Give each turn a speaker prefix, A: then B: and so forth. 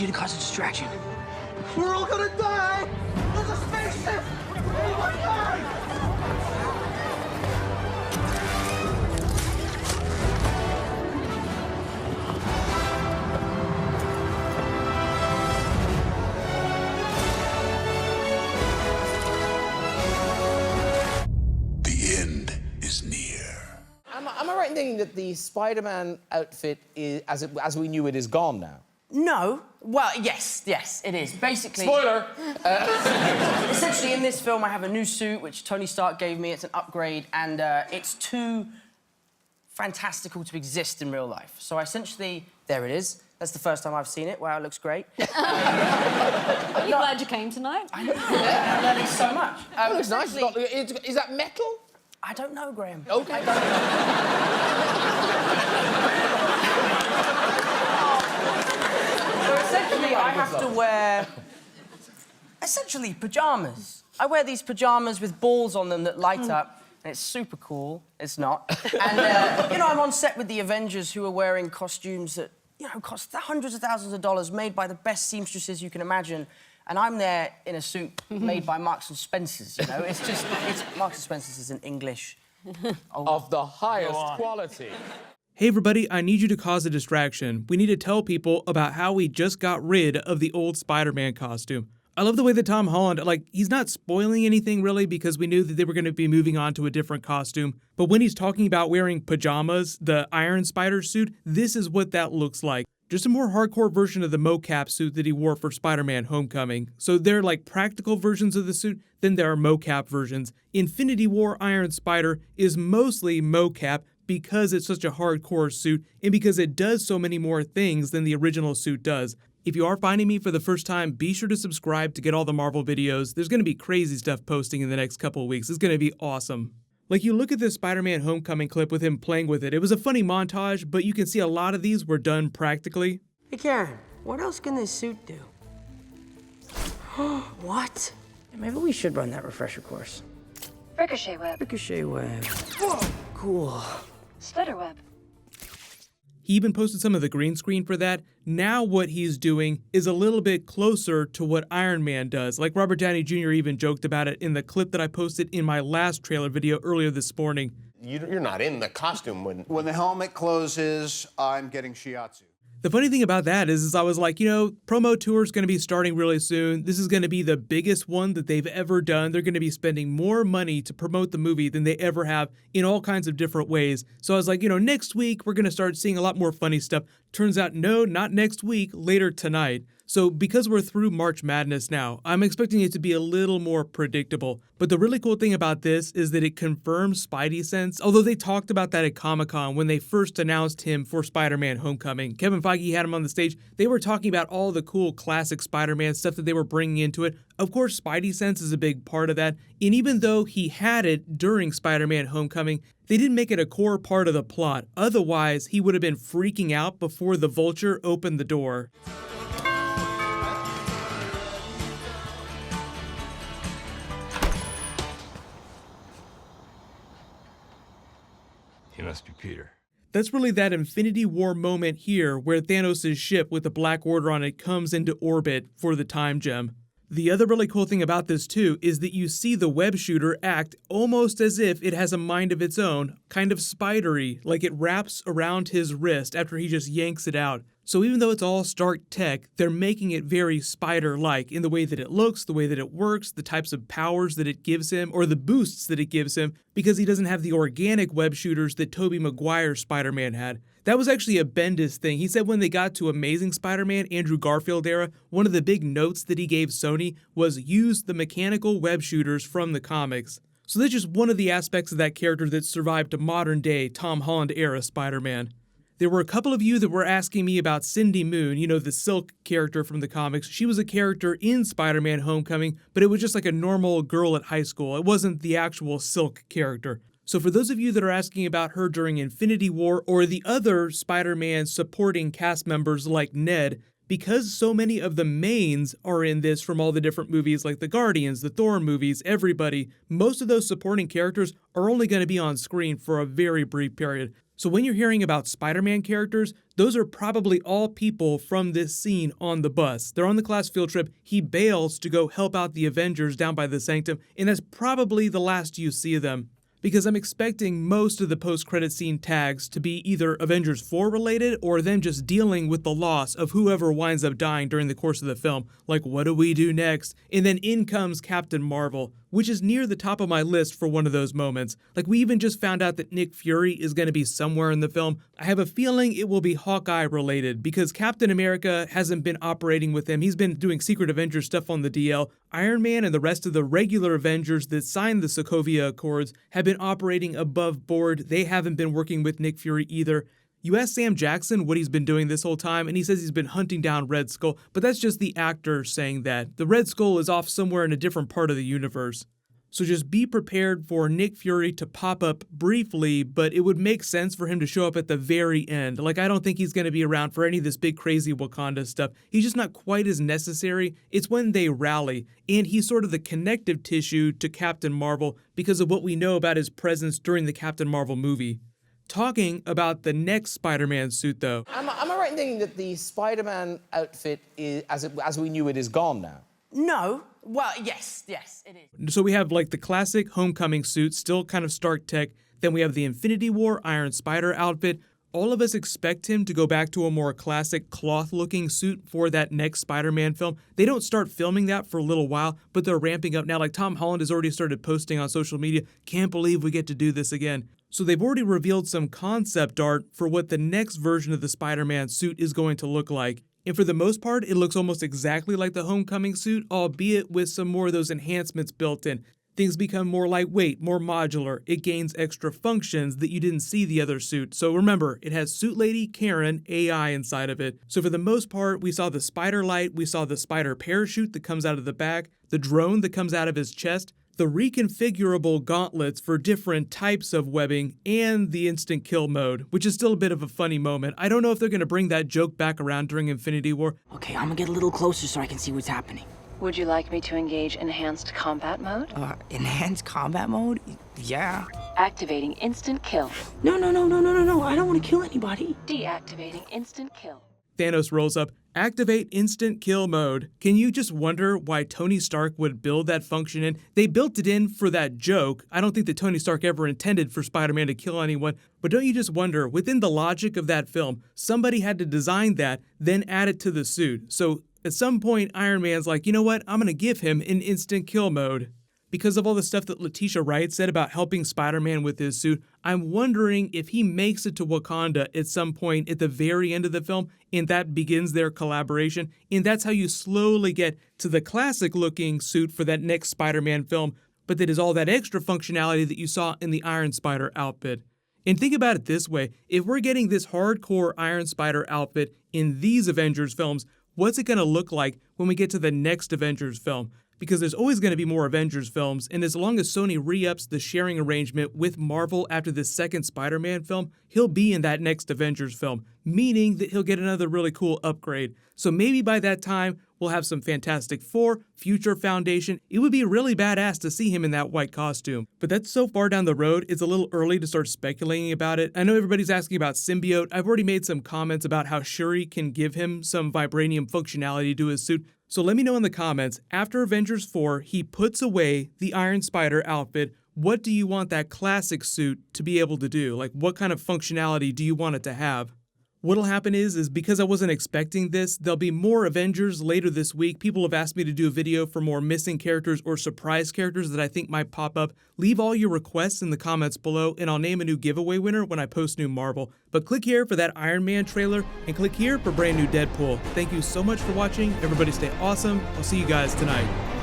A: you to cause a distraction.
B: We're all gonna die! There's a spaceship! Oh my God!
C: The end is near.
D: Am I right in thinking that the Spider-Man outfit, is, as we knew it, is gone now?
E: No. Well, yes, it is. Basically...
D: Spoiler!
E: Essentially, in this film, I have a new suit, which Tony Stark gave me. It's an upgrade, and it's too fantastical to exist in real life. So essentially, there it is. That's the first time I've seen it. Wow, it looks great.
F: Are you glad you came tonight?
E: I know. I'm learning so much.
D: It looks nice. Is that metal?
E: I don't know, Graham.
D: OK.
E: I don't know. So essentially, I have to wear... essentially, pyjamas. I wear these pyjamas with balls on them that light up, and it's super cool. It's not. And, you know, I'm on set with the Avengers who are wearing costumes that, you know, cost hundreds of thousands of dollars, made by the best seamstresses you can imagine. And I'm there in a suit made by Marks and Spencer's, you know? It's Marks and Spencer's is an English...
D: Of the highest quality.
G: Hey everybody, I need you to cause a distraction. We need to tell people about how we just got rid of the old Spider-Man costume. I love the way that Tom Holland, he's not spoiling anything really because we knew that they were going to be moving on to a different costume. But when he's talking about wearing pajamas, the Iron Spider suit, this is what that looks like. Just a more hardcore version of the mocap suit that he wore for Spider-Man Homecoming. So they're like practical versions of the suit, then there are mocap versions. Infinity War Iron Spider is mostly mocap because it's such a hardcore suit and because it does so many more things than the original suit does. If you are finding me for the first time, be sure to subscribe to get all the Marvel videos. There's going to be crazy stuff posting in the next couple of weeks. It's going to be awesome. Like, you look at this Spider-Man Homecoming clip with him playing with it. It was a funny montage, but you can see a lot of these were done practically.
E: Hey, Karen, what else can this suit do? What? Maybe we should run that refresher course.
F: Ricochet web.
E: Ricochet web. Whoa! Cool.
F: Stutter web.
G: He even posted some of the green screen for that. Now what he's doing is a little bit closer to what Iron Man does. Like Robert Downey Jr. even joked about it in the clip that I posted in my last trailer video earlier this morning.
H: You're not in the costume
B: When the helmet closes, I'm getting shiatsu.
G: The funny thing about that is I was like, you know, promo tour is going to be starting really soon. This is going to be the biggest one that they've ever done. They're going to be spending more money to promote the movie than they ever have in all kinds of different ways. So I was like, you know, next week we're going to start seeing a lot more funny stuff. Turns out, no, not next week, later tonight. So because we're through March Madness now, I'm expecting it to be a little more predictable. But the really cool thing about this is that it confirms Spidey sense, although they talked about that at Comic-Con when they first announced him for Spider-Man Homecoming. Kevin Feige had him on the stage. They were talking about all the cool classic Spider-Man stuff that they were bringing into it. Of course, Spidey sense is a big part of that. And even though he had it during Spider-Man Homecoming, they didn't make it a core part of the plot. Otherwise, he would have been freaking out before the Vulture opened the door.
C: He must be Peter.
G: That's really that Infinity War moment here where Thanos' ship with the Black Order on it comes into orbit for the time gem. The other really cool thing about this too is that you see the web shooter act almost as if it has a mind of its own, kind of spidery, like it wraps around his wrist after he just yanks it out. So even though it's all Stark tech, they're making it very spider-like in the way that it looks, the way that it works, the types of powers that it gives him, or the boosts that it gives him, because he doesn't have the organic web shooters that Tobey Maguire's Spider-Man had. That was actually a Bendis thing. He said when they got to Amazing Spider-Man, Andrew Garfield era, one of the big notes that he gave Sony was use the mechanical web shooters from the comics. So that's just one of the aspects of that character that survived to modern day Tom Holland era Spider-Man. There were a couple of you that were asking me about Cindy Moon, you know, the Silk character from the comics. She was a character in Spider-Man Homecoming, but it was just like a normal girl at high school. It wasn't the actual Silk character. So for those of you that are asking about her during Infinity War or the other Spider-Man supporting cast members like Ned, because so many of the mains are in this from all the different movies like the Guardians, the Thor movies, everybody, most of those supporting characters are only going to be on screen for a very brief period. So when you're hearing about Spider-Man characters, those are probably all people from this scene on the bus. They're on the class field trip, he bails to go help out the Avengers down by the Sanctum, and that's probably the last you see of them. Because I'm expecting most of the post-credit scene tags to be either Avengers 4 related or them just dealing with the loss of whoever winds up dying during the course of the film. Like, what do we do next? And then in comes Captain Marvel, which is near the top of my list for one of those moments. Like, we even just found out that Nick Fury is going to be somewhere in the film. I have a feeling it will be Hawkeye related because Captain America hasn't been operating with him. He's been doing Secret Avengers stuff on the DL. Iron Man and the rest of the regular Avengers that signed the Sokovia Accords have been operating above board. They haven't been working with Nick Fury either. You ask Sam Jackson what he's been doing this whole time, and he says he's been hunting down Red Skull, but that's just the actor saying that. The Red Skull is off somewhere in a different part of the universe. So just be prepared for Nick Fury to pop up briefly, but it would make sense for him to show up at the very end. Like, I don't think he's going to be around for any of this big crazy Wakanda stuff. He's just not quite as necessary. It's when they rally, and he's sort of the connective tissue to Captain Marvel because of what we know about his presence during the Captain Marvel movie. Talking about the next Spider-Man suit, though.
D: Am I right in thinking that the Spider-Man outfit, as we knew it, is gone now?
E: No. Well, yes, it is.
G: So we have like the classic Homecoming suit, still kind of Stark tech. Then we have the Infinity War Iron Spider outfit. All of us expect him to go back to a more classic cloth-looking suit for that next Spider-Man film. They don't start filming that for a little while, but they're ramping up now. Like Tom Holland has already started posting on social media, can't believe we get to do this again. So they've already revealed some concept art for what the next version of the Spider-Man suit is going to look like. And for the most part, it looks almost exactly like the Homecoming suit, albeit with some more of those enhancements built in. Things become more lightweight, more modular. It gains extra functions that you didn't see the other suit. So remember, it has Suit Lady Karen AI inside of it. So for the most part, we saw the spider light, we saw the spider parachute that comes out of the back, the drone that comes out of his chest, the reconfigurable gauntlets for different types of webbing, and the instant kill mode, which is still a bit of a funny moment. I don't know if they're going to bring that joke back around during Infinity War.
A: Okay, I'm gonna get a little closer so I can see what's happening.
F: Would you like me to engage enhanced combat mode?
A: Enhanced combat mode? Yeah.
F: Activating instant kill.
A: No, I don't want to kill anybody.
F: Deactivating instant kill.
G: Thanos rolls up, activate instant kill mode. Can you just wonder why Tony Stark would build that function in? They built it in for that joke. I don't think that Tony Stark ever intended for Spider-Man to kill anyone, but don't you just wonder, within the logic of that film, somebody had to design that, then add it to the suit. So at some point, Iron Man's like, you know what, I'm gonna give him an instant kill mode. Because of all the stuff that Letitia Wright said about helping Spider-Man with his suit, I'm wondering if he makes it to Wakanda at some point at the very end of the film, and that begins their collaboration, and that's how you slowly get to the classic-looking suit for that next Spider-Man film, but that is all that extra functionality that you saw in the Iron Spider outfit. And think about it this way, if we're getting this hardcore Iron Spider outfit in these Avengers films, what's it gonna look like when we get to the next Avengers film? Because there's always going to be more Avengers films, and as long as Sony re-ups the sharing arrangement with Marvel after the second Spider-Man film, he'll be in that next Avengers film, meaning that he'll get another really cool upgrade. So maybe by that time, we'll have some Fantastic Four, Future Foundation. It would be really badass to see him in that white costume. But that's so far down the road, it's a little early to start speculating about it. I know everybody's asking about Symbiote. I've already made some comments about how Shuri can give him some vibranium functionality to his suit. So let me know in the comments, after Avengers 4, he puts away the Iron Spider outfit, what do you want that classic suit to be able to do? Like, what kind of functionality do you want it to have? What'll happen is because I wasn't expecting this, there'll be more Avengers later this week. People have asked me to do a video for more missing characters or surprise characters that I think might pop up. Leave all your requests in the comments below, and I'll name a new giveaway winner when I post new Marvel. But click here for that Iron Man trailer, and click here for brand new Deadpool. Thank you so much for watching. Everybody stay awesome. I'll see you guys tonight.